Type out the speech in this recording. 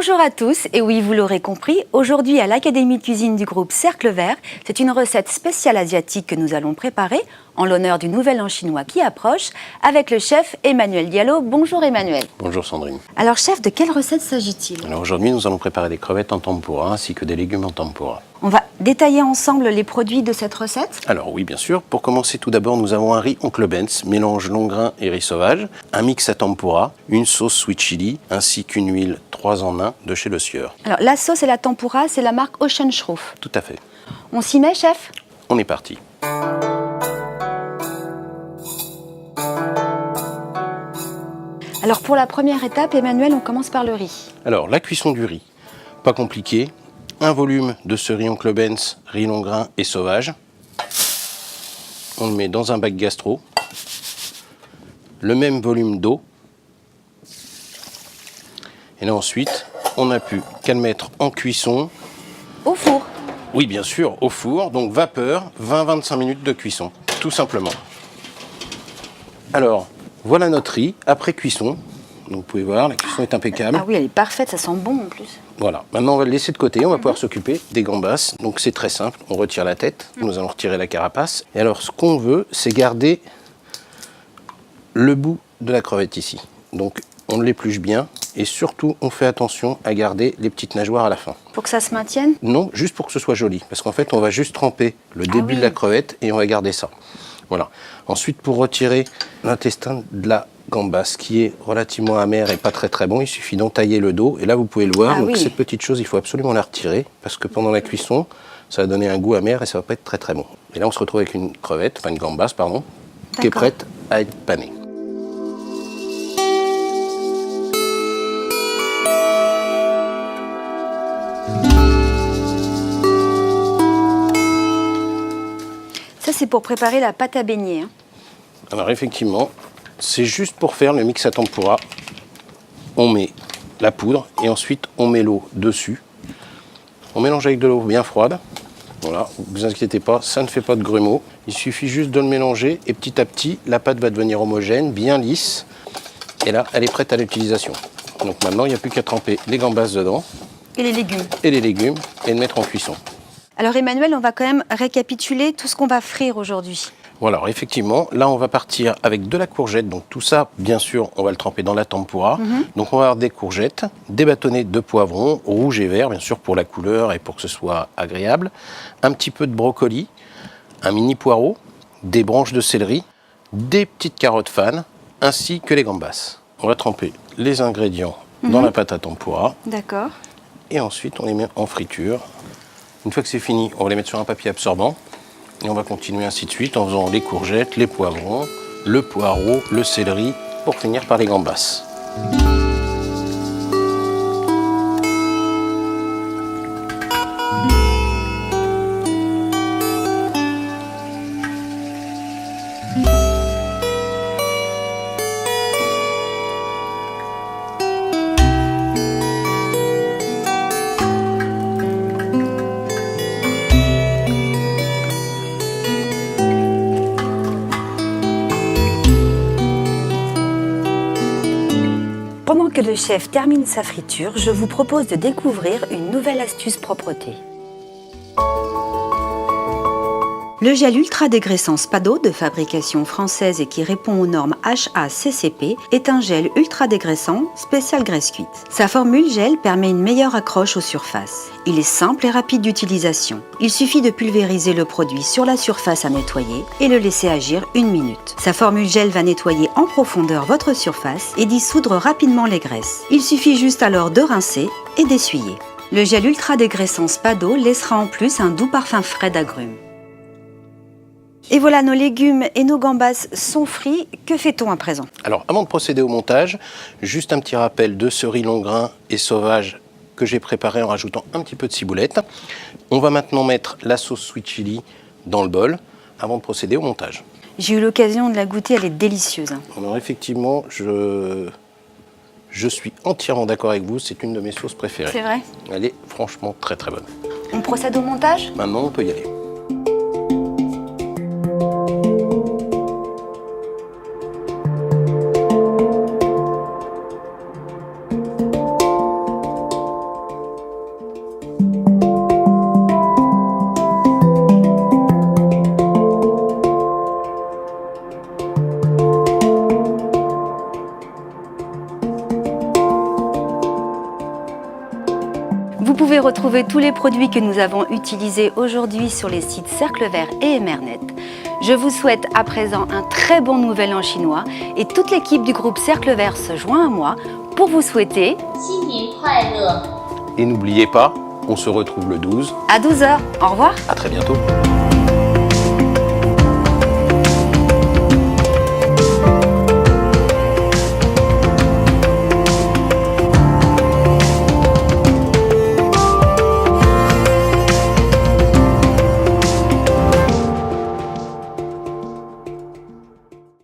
Bonjour à tous, et oui, vous l'aurez compris, aujourd'hui à l'Académie de cuisine du groupe Cercle Vert, c'est une recette spéciale asiatique que nous allons préparer en l'honneur du Nouvel An chinois qui approche avec le chef Emmanuel Diallo. Bonjour Emmanuel. Bonjour Sandrine. Alors chef, de quelle recette s'agit-il? Alors aujourd'hui nous allons préparer des crevettes en tempura ainsi que des légumes en tempura. On va détailler ensemble les produits de cette recette? Alors oui bien sûr, pour commencer tout d'abord nous avons un riz Oncle Ben's, mélange long grain et riz sauvage, un mix à tempura, une sauce sweet chili ainsi qu'une huile 3 en 1 de chez Le Sieur. Alors la sauce et la tempura, c'est la marque Ocean Schroef. Tout à fait. On s'y met chef? On est parti. Alors pour la première étape, Emmanuel, on commence par le riz. Alors la cuisson du riz, pas compliqué. Un volume de ce riz Oncle Ben's, riz long grain et sauvage. On le met dans un bac gastro. Le même volume d'eau. Et là ensuite, on n'a plus qu'à le mettre en cuisson. Au four? Oui bien sûr, au four, donc vapeur, 20-25 minutes de cuisson, tout simplement. Alors, voilà notre riz après cuisson. Donc vous pouvez voir, la cuisson est impeccable. Ah oui, elle est parfaite, ça sent bon en plus. Voilà, maintenant on va le laisser de côté, on va pouvoir s'occuper des gambas. Donc c'est très simple, on retire la tête, nous allons retirer la carapace. Et alors ce qu'on veut, c'est garder le bout de la crevette ici. Donc on l'épluche bien et surtout on fait attention à garder les petites nageoires à la fin. Pour que ça se maintienne? Non, juste pour que ce soit joli, parce qu'en fait on va juste tremper le début de la crevette et on va garder ça. Voilà. Ensuite pour retirer l'intestin de la gambasse qui est relativement amer et pas très bon, il suffit d'entailler le dos et là vous pouvez le voir, donc cette petite chose il faut absolument la retirer parce que pendant la cuisson ça va donner un goût amer et ça va pas être très bon. Et là on se retrouve avec une crevette, enfin une gambasse pardon, qui est prête à être panée. Ça c'est pour préparer la pâte à beignet. Hein. Alors effectivement, c'est juste pour faire le mix à tempura. On met la poudre et ensuite on met l'eau dessus. On mélange avec de l'eau bien froide. Voilà, ne vous inquiétez pas, ça ne fait pas de grumeaux. Il suffit juste de le mélanger et petit à petit, la pâte va devenir homogène, bien lisse. Et là, elle est prête à l'utilisation. Donc maintenant, il n'y a plus qu'à tremper les gambas dedans. Et les légumes. Et les légumes et le mettre en cuisson. Alors Emmanuel, on va quand même récapituler tout ce qu'on va frire aujourd'hui. Voilà, alors effectivement, là on va partir avec de la courgette. Donc tout ça, bien sûr, on va le tremper dans la tempura. Donc on va avoir des courgettes, des bâtonnets de poivrons, rouge et vert, bien sûr pour la couleur et pour que ce soit agréable. Un petit peu de brocoli, un mini poireau, des branches de céleri, des petites carottes fan, ainsi que les gambas. On va tremper les ingrédients dans la pâte à tempura. D'accord. Et ensuite on les met en friture. Une fois que c'est fini, on va les mettre sur un papier absorbant. Et on va continuer ainsi de suite en faisant les courgettes, les poivrons, le poireau, le céleri, pour finir par les gambas. Pendant que le chef termine sa friture, je vous propose de découvrir une nouvelle astuce propreté. Le gel ultra dégraissant Spado de fabrication française et qui répond aux normes HACCP est un gel ultra dégraissant spécial graisse cuite. Sa formule gel permet une meilleure accroche aux surfaces. Il est simple et rapide d'utilisation. Il suffit de pulvériser le produit sur la surface à nettoyer et le laisser agir 1 minute. Sa formule gel va nettoyer en profondeur votre surface et dissoudre rapidement les graisses. Il suffit juste alors de rincer et d'essuyer. Le gel ultra dégraissant Spado laissera en plus un doux parfum frais d'agrumes. Et voilà, nos légumes et nos gambas sont frits. Que fait-on à présent? Alors, avant de procéder au montage, juste un petit rappel de ce riz long grain et sauvage que j'ai préparé en rajoutant un petit peu de ciboulette. On va maintenant mettre la sauce sweet chili dans le bol avant de procéder au montage. J'ai eu l'occasion de la goûter, elle est délicieuse. Alors effectivement, je suis entièrement d'accord avec vous, c'est une de mes sauces préférées. C'est vrai? Elle est franchement très bonne. On procède au montage? Maintenant, on peut y aller. retrouver tous les produits que nous avons utilisés aujourd'hui sur les sites Cercle Vert et Emernet. Je vous souhaite à présent un très bon nouvel an chinois et toute l'équipe du groupe Cercle Vert se joint à moi pour vous souhaiter 新年快乐！ Et n'oubliez pas, on se retrouve le 12. à 12h. Au revoir. À très bientôt.